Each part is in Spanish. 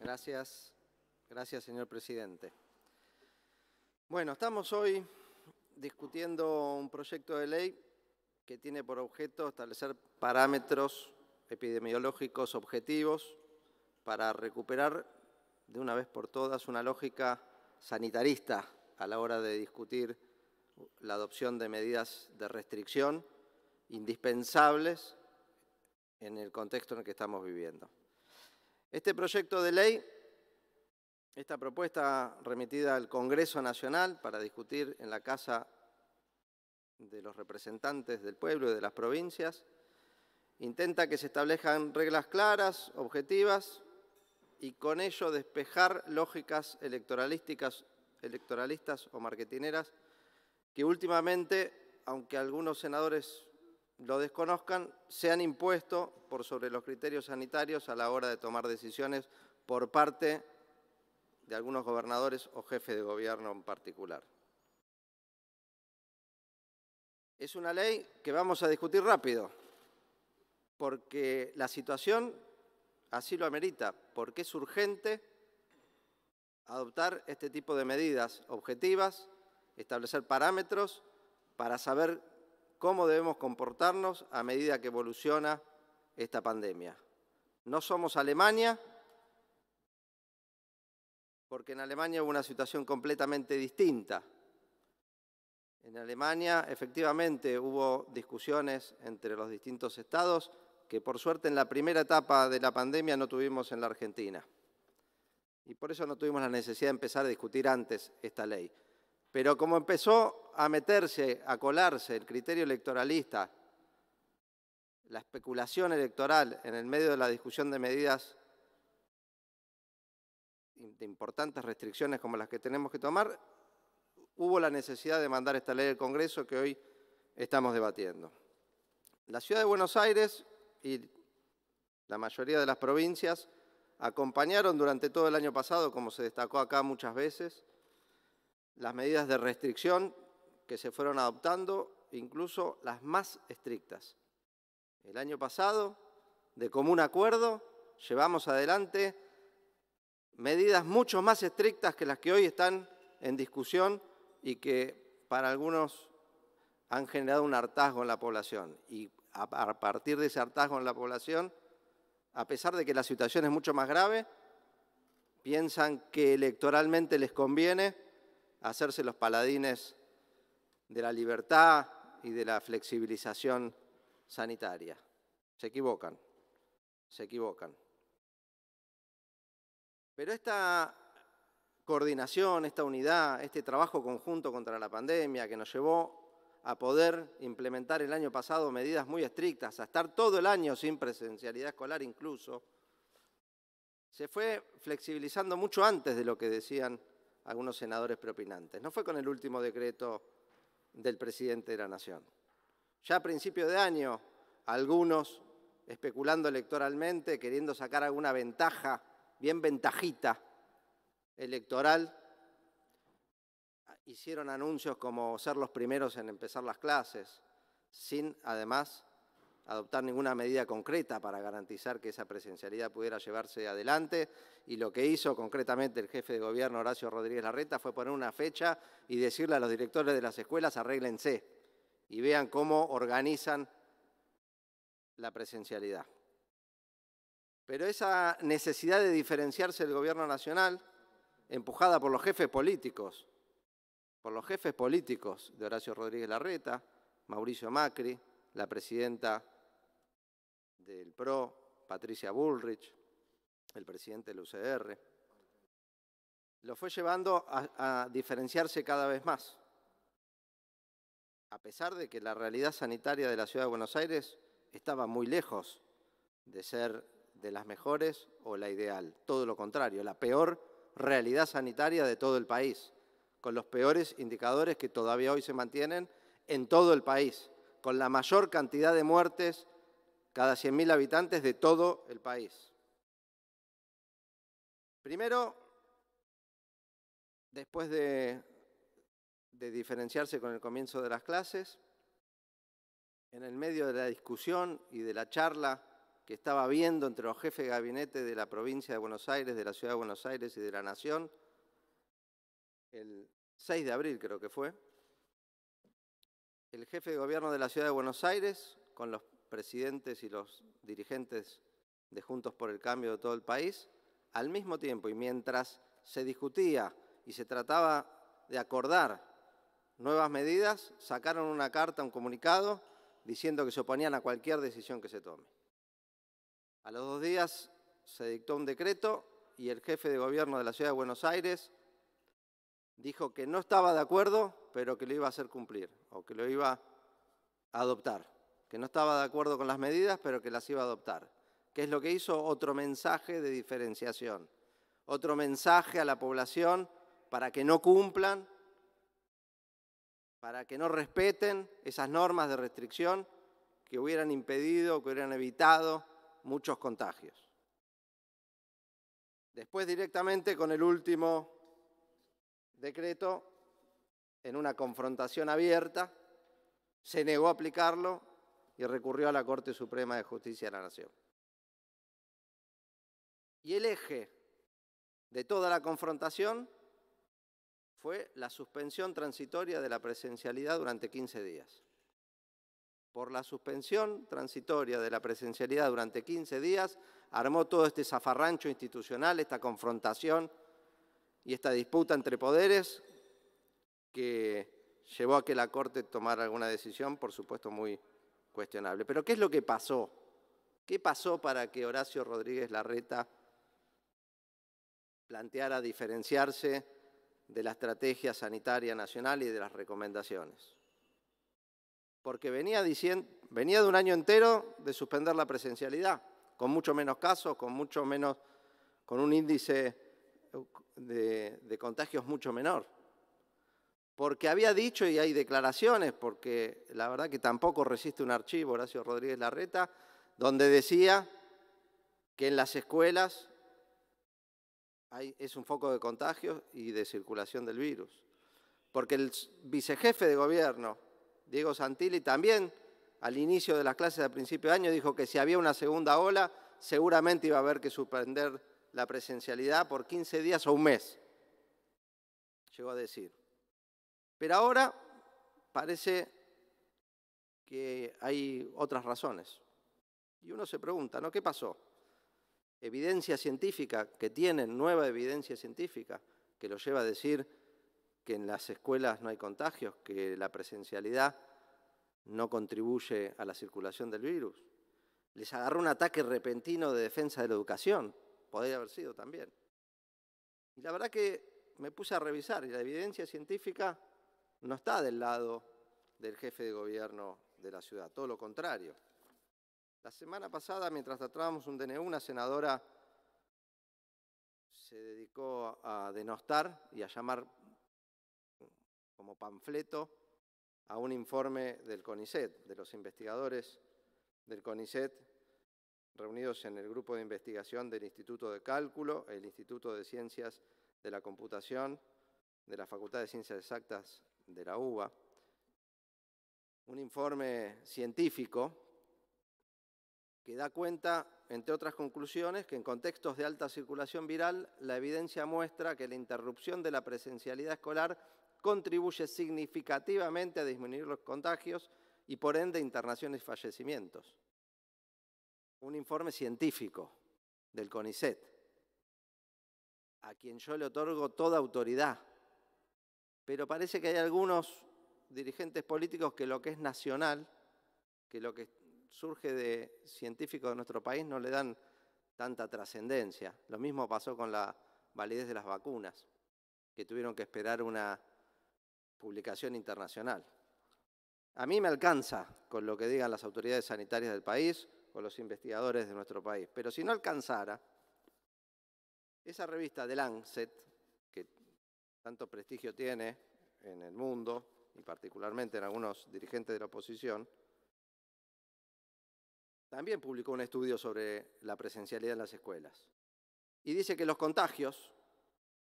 Gracias, señor presidente. Bueno, estamos hoy discutiendo un proyecto de ley que tiene por objeto establecer parámetros epidemiológicos objetivos para recuperar de una vez por todas una lógica sanitarista a la hora de discutir la adopción de medidas de restricción indispensables en el contexto en el que estamos viviendo. Este proyecto de ley, esta propuesta remitida al Congreso Nacional para discutir en la Casa de los Representantes del Pueblo y de las provincias, intenta que se establezcan reglas claras, objetivas, y con ello despejar lógicas electoralistas o marketineras que últimamente, aunque algunos senadores lo desconozcan, se han impuesto por sobre los criterios sanitarios a la hora de tomar decisiones por parte de algunos gobernadores o jefes de gobierno en particular. Es una ley que vamos a discutir rápido, porque la situación así lo amerita, porque es urgente adoptar este tipo de medidas objetivas, establecer parámetros para saber cómo debemos comportarnos a medida que evoluciona esta pandemia. No somos Alemania, porque en Alemania hubo una situación completamente distinta. En Alemania, efectivamente, hubo discusiones entre los distintos estados que, por suerte, en la primera etapa de la pandemia no tuvimos en la Argentina. Y por eso no tuvimos la necesidad de empezar a discutir antes esta ley. Pero como empezó a meterse, a colarse el criterio electoralista, la especulación electoral en el medio de la discusión de medidas de importantes restricciones como las que tenemos que tomar, hubo la necesidad de mandar esta ley al Congreso que hoy estamos debatiendo. La Ciudad de Buenos Aires y la mayoría de las provincias acompañaron durante todo el año pasado, como se destacó acá muchas veces, las medidas de restricción que se fueron adoptando, incluso las más estrictas. El año pasado, de común acuerdo, llevamos adelante medidas mucho más estrictas que las que hoy están en discusión y que para algunos han generado un hartazgo en la población. Y a partir de ese hartazgo en la población, a pesar de que la situación es mucho más grave, piensan que electoralmente les conviene hacerse los paladines de la libertad y de la flexibilización sanitaria. Se equivocan, se equivocan. Pero esta coordinación, esta unidad, este trabajo conjunto contra la pandemia que nos llevó a poder implementar el año pasado medidas muy estrictas, a estar todo el año sin presencialidad escolar incluso, se fue flexibilizando mucho antes de lo que decían algunos senadores preopinantes. No fue con el último decreto del presidente de la Nación. Ya a principio de año, algunos especulando electoralmente, queriendo sacar alguna ventaja, bien ventajita electoral, hicieron anuncios como ser los primeros en empezar las clases, sin además adoptar ninguna medida concreta para garantizar que esa presencialidad pudiera llevarse adelante. Y lo que hizo concretamente el jefe de gobierno, Horacio Rodríguez Larreta, fue poner una fecha y decirle a los directores de las escuelas: arréglense y vean cómo organizan la presencialidad. Pero esa necesidad de diferenciarse del gobierno nacional, empujada por los jefes políticos de Horacio Rodríguez Larreta, Mauricio Macri, la presidenta del PRO, Patricia Bullrich, el presidente del UCR, lo fue llevando a diferenciarse cada vez más, a pesar de que la realidad sanitaria de la Ciudad de Buenos Aires estaba muy lejos de ser de las mejores o la ideal. Todo lo contrario, la peor realidad sanitaria de todo el país, con los peores indicadores que todavía hoy se mantienen en todo el país, con la mayor cantidad de muertes cada 100.000 habitantes de todo el país. Primero, después de diferenciarse con el comienzo de las clases, en el medio de la discusión y de la charla que estaba habiendo entre los jefes de gabinete de la provincia de Buenos Aires, de la ciudad de Buenos Aires y de la Nación, el 6 de abril creo que fue, el jefe de gobierno de la ciudad de Buenos Aires, con los presidentes y los dirigentes de Juntos por el Cambio de todo el país, al mismo tiempo y mientras se discutía y se trataba de acordar nuevas medidas, sacaron una carta, un comunicado, diciendo que se oponían a cualquier decisión que se tome. A los 2 días se dictó un decreto y el jefe de gobierno de la ciudad de Buenos Aires dijo que no estaba de acuerdo, pero que lo iba a hacer cumplir, o que lo iba a adoptar. Que no estaba de acuerdo con las medidas, pero que las iba a adoptar. ¿Qué es lo que hizo? Otro mensaje de diferenciación. Otro mensaje a la población para que no cumplan, para que no respeten esas normas de restricción que hubieran impedido, que hubieran evitado muchos contagios. Después, directamente con el último decreto, en una confrontación abierta, se negó a aplicarlo y recurrió a la Corte Suprema de Justicia de la Nación. Y el eje de toda la confrontación fue la suspensión transitoria de la presencialidad durante 15 días. Por la suspensión transitoria de la presencialidad durante 15 días, armó todo este zafarrancho institucional, esta confrontación y esta disputa entre poderes que llevó a que la Corte tomara alguna decisión, por supuesto, muy cuestionable. Pero ¿qué es lo que pasó? ¿Qué pasó para que Horacio Rodríguez Larreta planteara diferenciarse de la estrategia sanitaria nacional y de las recomendaciones? Porque venía de un año entero de suspender la presencialidad, con mucho menos casos, con un índice de contagios mucho menor. Porque había dicho, y hay declaraciones, porque la verdad que tampoco resiste un archivo Horacio Rodríguez Larreta, donde decía que en las escuelas es un foco de contagios y de circulación del virus. Porque el vicejefe de gobierno, Diego Santilli, también al inicio de las clases a principio de año dijo que si había una segunda ola, seguramente iba a haber que suspender la presencialidad por 15 días o un mes, llegó a decir. Pero ahora parece que hay otras razones. Y uno se pregunta, ¿no? ¿Qué pasó? Evidencia científica que tienen, nueva evidencia científica, que lo lleva a decir que en las escuelas no hay contagios, que la presencialidad no contribuye a la circulación del virus. Les agarró un ataque repentino de defensa de la educación, podría haber sido también. Y la verdad que me puse a revisar y la evidencia científica no está del lado del jefe de gobierno de la ciudad, todo lo contrario. La semana pasada, mientras tratábamos un DNU, una senadora se dedicó a denostar y a llamar como panfleto a un informe del CONICET, de los investigadores del CONICET, reunidos en el grupo de investigación del Instituto de Cálculo, el Instituto de Ciencias de la Computación, de la Facultad de Ciencias Exactas de la UBA. Un informe científico que da cuenta, entre otras conclusiones, que en contextos de alta circulación viral, la evidencia muestra que la interrupción de la presencialidad escolar contribuye significativamente a disminuir los contagios y, por ende, internaciones y fallecimientos. Un informe científico del CONICET, a quien yo le otorgo toda autoridad. Pero parece que hay algunos dirigentes políticos que lo que es nacional, que lo que surge de científicos de nuestro país no le dan tanta trascendencia. Lo mismo pasó con la validez de las vacunas, que tuvieron que esperar una publicación internacional. A mí me alcanza con lo que digan las autoridades sanitarias del país o los investigadores de nuestro país, pero si no alcanzara, esa revista The Lancet, que tanto prestigio tiene en el mundo y particularmente en algunos dirigentes de la oposición, también publicó un estudio sobre la presencialidad en las escuelas. Y dice que los contagios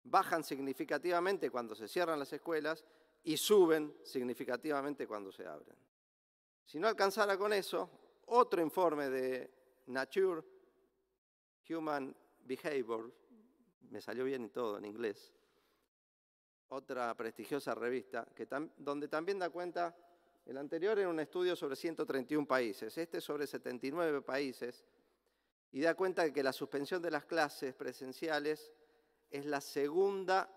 bajan significativamente cuando se cierran las escuelas y suben significativamente cuando se abren. Si no alcanzara con eso, otro informe de Nature, Human Behavior, me salió bien y todo en inglés, otra prestigiosa revista, donde también da cuenta, el anterior era un estudio sobre 131 países, este sobre 79 países, y da cuenta de que la suspensión de las clases presenciales es la segunda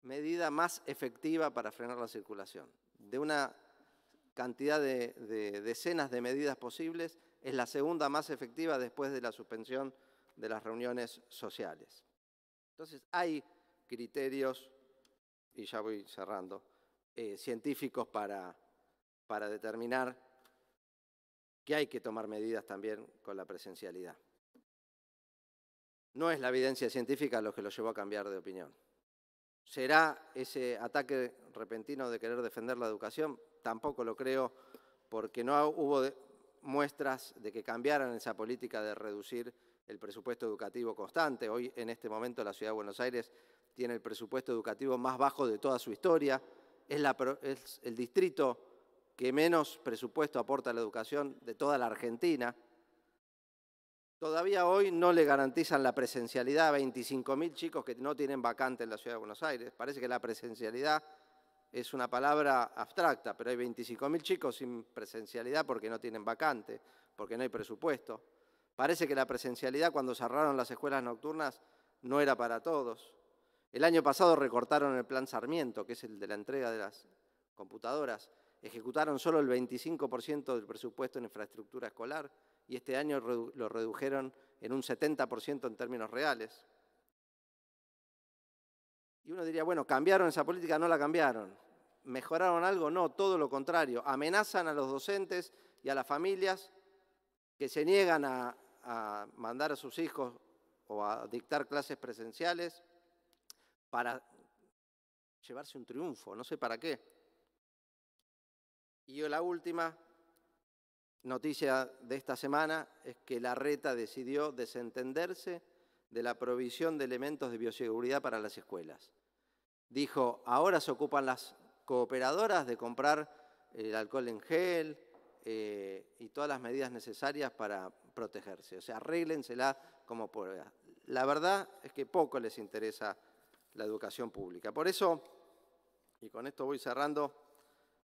medida más efectiva para frenar la circulación. De una cantidad de decenas de medidas posibles, es la segunda más efectiva después de la suspensión de las reuniones sociales. Entonces, hay criterios, y ya voy cerrando, científicos para determinar que hay que tomar medidas también con la presencialidad. No es la evidencia científica lo que lo llevó a cambiar de opinión. ¿Será ese ataque repentino de querer defender la educación? Tampoco lo creo, porque no hubo muestras de que cambiaran esa política de reducir el presupuesto educativo constante. Hoy, en este momento, la Ciudad de Buenos Aires tiene el presupuesto educativo más bajo de toda su historia. Es el distrito que menos presupuesto aporta a la educación de toda la Argentina. Todavía hoy no le garantizan la presencialidad a 25.000 chicos que no tienen vacante en la Ciudad de Buenos Aires. Parece que la presencialidad es una palabra abstracta, pero hay 25.000 chicos sin presencialidad porque no tienen vacante, porque no hay presupuesto. Parece que la presencialidad, cuando cerraron las escuelas nocturnas, no era para todos. El año pasado recortaron el Plan Sarmiento, que es el de la entrega de las computadoras. Ejecutaron solo el 25% del presupuesto en infraestructura escolar y este año lo redujeron en un 70% en términos reales. Y uno diría, bueno, ¿cambiaron esa política? No la cambiaron. ¿Mejoraron algo? No, todo lo contrario. Amenazan a los docentes y a las familias que se niegan a mandar a sus hijos o a dictar clases presenciales para llevarse un triunfo, no sé para qué. Y la última noticia de esta semana es que Larreta decidió desentenderse de la provisión de elementos de bioseguridad para las escuelas. Dijo, ahora se ocupan las cooperadoras de comprar el alcohol en gel y todas las medidas necesarias para protegerse. O sea, arréglensela como puedan. La verdad es que poco les interesa la educación pública. Por eso, y con esto voy cerrando,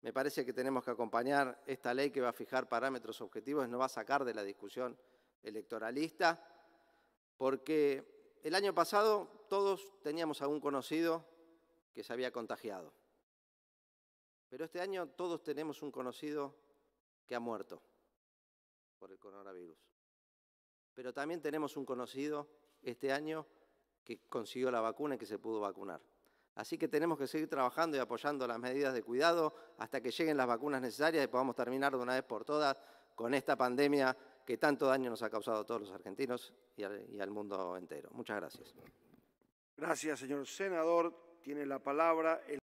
me parece que tenemos que acompañar esta ley que va a fijar parámetros objetivos, no va a sacar de la discusión electoralista, porque el año pasado todos teníamos a un conocido que se había contagiado. Pero este año todos tenemos un conocido que ha muerto por el coronavirus. Pero también tenemos un conocido este año que consiguió la vacuna y que se pudo vacunar. Así que tenemos que seguir trabajando y apoyando las medidas de cuidado hasta que lleguen las vacunas necesarias y podamos terminar de una vez por todas con esta pandemia que tanto daño nos ha causado a todos los argentinos y al mundo entero. Muchas gracias. Gracias, señor senador. Tiene la palabra el